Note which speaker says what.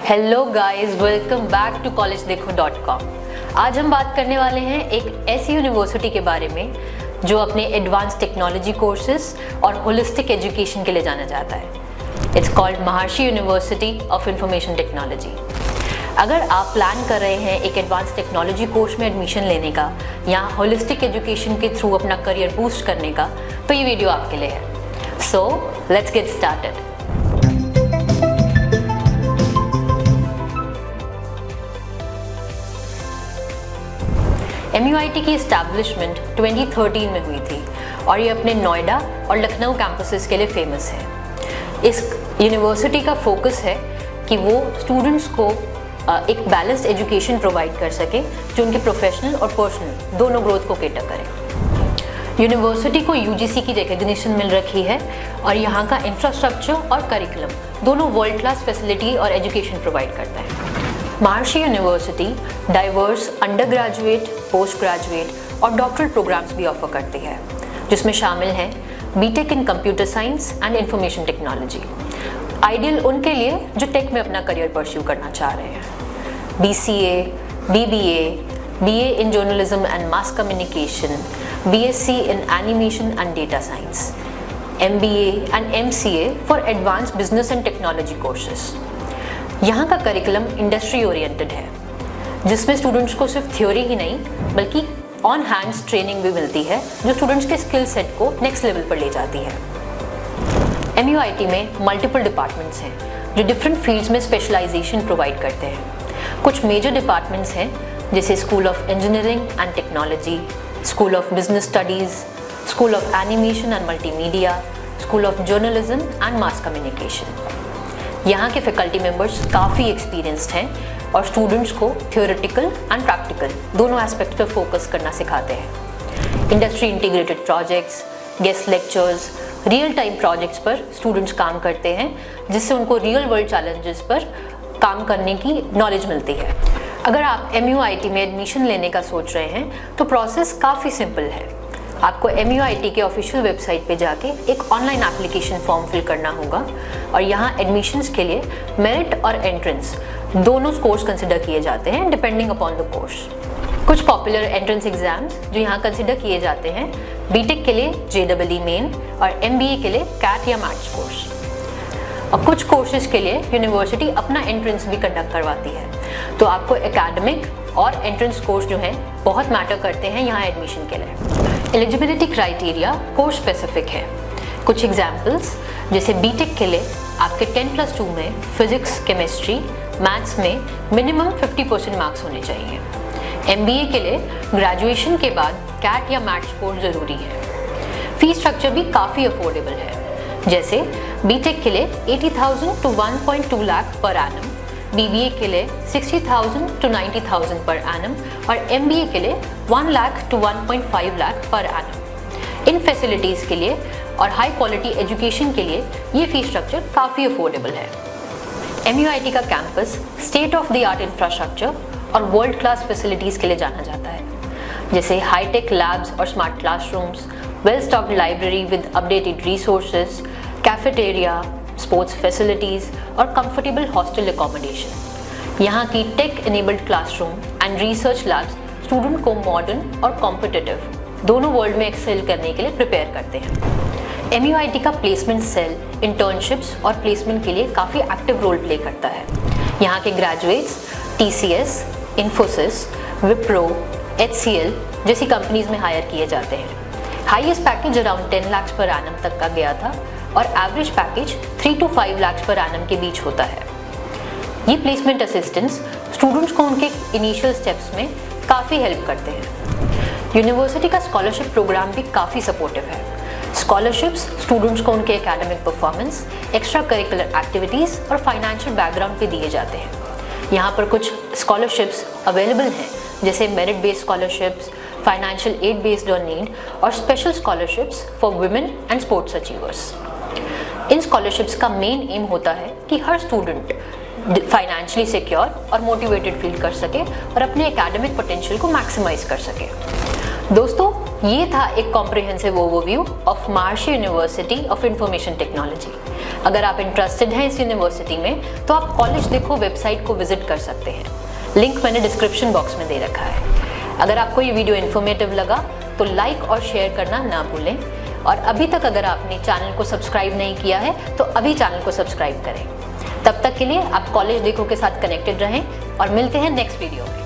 Speaker 1: Hello guys, welcome back to collegedekho.com। आज हम बात करने वाले हैं एक ऐसी यूनिवर्सिटी के बारे में जो अपने एडवांस टेक्नोलॉजी कोर्सेज और होलिस्टिक एजुकेशन के लिए जाना जाता है। It's called Maharshi university of information technology. अगर आप प्लान कर रहे हैं एक एडवांस टेक्नोलॉजी कोर्स में एडमिशन लेने का या होलिस्टिक एजुकेशन के थ्रू अपना करियर बूस्ट करने का, तो ये वीडियो आपके लिए है। So let's get started. MUIT की इस्टेब्लिशमेंट 2013 में हुई थी और ये अपने नोएडा और लखनऊ कैंपसेस के लिए फेमस है। इस यूनिवर्सिटी का फोकस है कि वो स्टूडेंट्स को एक बैलेंस्ड एजुकेशन प्रोवाइड कर सके जो उनके प्रोफेशनल और पर्सनल दोनों ग्रोथ को केटर करे। यूनिवर्सिटी को UGC की रिकग्निशन मिल रखी है और यहाँ का इंफ्रास्ट्रक्चर और करिकुलम दोनों वर्ल्ड क्लास फैसिलिटी और एजुकेशन प्रोवाइड करता है। महर्षि university diverse under graduate, post graduate और डॉक्टरल प्रोग्राम्स भी ऑफर करती है, जिसमें शामिल हैं BTech in computer science and information technology. Ideal उनके लिए जो टेक में अपना करियर परस्यू करना चाह रहे हैं। BCA, BBA, BA in journalism and mass communication, BSc in animation and data science, MBA and MCA for advance business and technology courses. यहाँ का करिकुलम इंडस्ट्री ओरिएंटेड है, जिसमें स्टूडेंट्स को सिर्फ थ्योरी ही नहीं बल्कि ऑन हैंड्स ट्रेनिंग भी मिलती है जो स्टूडेंट्स के स्किल सेट को नेक्स्ट लेवल पर ले जाती है। MUIT में मल्टीपल डिपार्टमेंट्स हैं जो डिफरेंट फील्ड्स में स्पेशलाइजेशन प्रोवाइड करते हैं। कुछ मेजर डिपार्टमेंट्स हैं जैसे school of engineering and technology, school of business studies, school of animation and multimedia, school of journalism and mass communication. यहाँ के फैकल्टी मेंबर्स काफ़ी एक्सपीरियंस्ड हैं और स्टूडेंट्स को थियोरेटिकल एंड प्रैक्टिकल दोनों एस्पेक्ट पर फोकस करना सिखाते हैं। Industry integrated projects, guest lectures, real time projects पर स्टूडेंट्स काम करते हैं, जिससे उनको रियल वर्ल्ड चैलेंजेस पर काम करने की नॉलेज मिलती है। अगर आप MUIT में एडमिशन लेने का सोच रहे हैं तो प्रोसेस काफ़ी सिंपल है। आपको MUIT के ऑफिशियल वेबसाइट पे जाके एक ऑनलाइन एप्लीकेशन फॉर्म फिल करना होगा और यहाँ एडमिशन्स के लिए मेरिट और एंट्रेंस दोनों कोर्स कंसिडर किए जाते हैं डिपेंडिंग अपॉन द कोर्स। कुछ पॉपुलर एंट्रेंस एग्जाम्स जो यहाँ कंसिडर किए जाते हैं BTech के लिए JEE मेन और MBA के लिए CAT या मैथ्स कोर्स। और कुछ कोर्सेज के लिए यूनिवर्सिटी अपना एंट्रेंस भी कंडक्ट करवाती है, तो आपको एकेडमिक और एंट्रेंस कोर्स जो हैं बहुत मैटर करते हैं यहाँ एडमिशन के लिए। एलिजिबिलिटी क्राइटेरिया कोर्स स्पेसिफिक है। कुछ एग्जाम्पल्स जैसे BTech के लिए आपके 10+2 में फिजिक्स, केमिस्ट्री, मैथ्स में मिनिमम 50% मार्क्स होने चाहिए। MBA के लिए ग्रेजुएशन के बाद CAT या मैथ्स कोर्स ज़रूरी है। फीस स्ट्रक्चर भी काफ़ी अफोर्डेबल है, जैसे BTech के लिए 80,000 to 1.2 lakh per annum, BBA के लिए 60,000 to 90,000 पर एनम और MBA के लिए 1 lakh to 1.5 lakh per annum. In facilities के लिए और हाई क्वालिटी एजुकेशन के लिए ये फीस स्ट्रक्चर काफ़ी अफोर्डेबल है। MUIT का campus state of the art infrastructure और वर्ल्ड क्लास फैसिलिटीज़ के लिए जाना जाता है, जैसे हाईटेक लैब्स और smart classrooms, well stocked library with updated resources, cafeteria, sports facilities और कंफर्टेबल हॉस्टल एकोमोडेशन। यहाँ की tech enabled classroom and research labs student को मॉडर्न और कॉम्पिटिटिव दोनों वर्ल्ड में एक्सेल करने के लिए प्रिपेयर करते हैं। MUIT का प्लेसमेंट सेल इंटर्नशिप्स और प्लेसमेंट के लिए काफ़ी एक्टिव रोल प्ले करता है। यहाँ के graduates TCS, Infosys, Wipro, HCL जैसी कंपनीज में हायर किए जाते हैं। Highest package around 10 lakh per annum तक का गया था और average package 3 to 5 lakh per annum के बीच होता है। ये प्लेसमेंट असिस्टेंट्स स्टूडेंट्स को उनके इनिशियल स्टेप्स में काफ़ी हेल्प करते हैं। यूनिवर्सिटी का स्कॉलरशिप प्रोग्राम भी काफ़ी सपोर्टिव है। स्कॉलरशिप्स स्टूडेंट्स को उनके academic performance, extra curricular activities और फाइनेंशियल बैकग्राउंड पे दिए जाते हैं। यहाँ पर कुछ स्कॉलरशिप्स अवेलेबल हैं जैसे merit based scholarships, financial aid based on need और special scholarships for women and sports achievers. इन स्कॉलरशिप्स का मेन एम होता है कि हर स्टूडेंट फाइनेंशियली सिक्योर और मोटिवेटेड फील कर सके और अपने एकेडमिक पोटेंशियल को मैक्सिमाइज कर सके। दोस्तों, ये था एक comprehensive overview of Maharshi university of information technology. अगर आप इंटरेस्टेड हैं इस यूनिवर्सिटी में तो आप कॉलेज देखो वेबसाइट को विजिट कर सकते हैं। लिंक मैंने डिस्क्रिप्शन बॉक्स में दे रखा है। अगर आपको ये वीडियो इन्फॉर्मेटिव लगा तो लाइक और शेयर करना ना भूलें, और अभी तक अगर आपने चैनल को सब्सक्राइब नहीं किया है तो अभी चैनल को सब्सक्राइब करें। तब तक के लिए आप कॉलेज देखो के साथ कनेक्टेड रहें और मिलते हैं नेक्स्ट वीडियो में।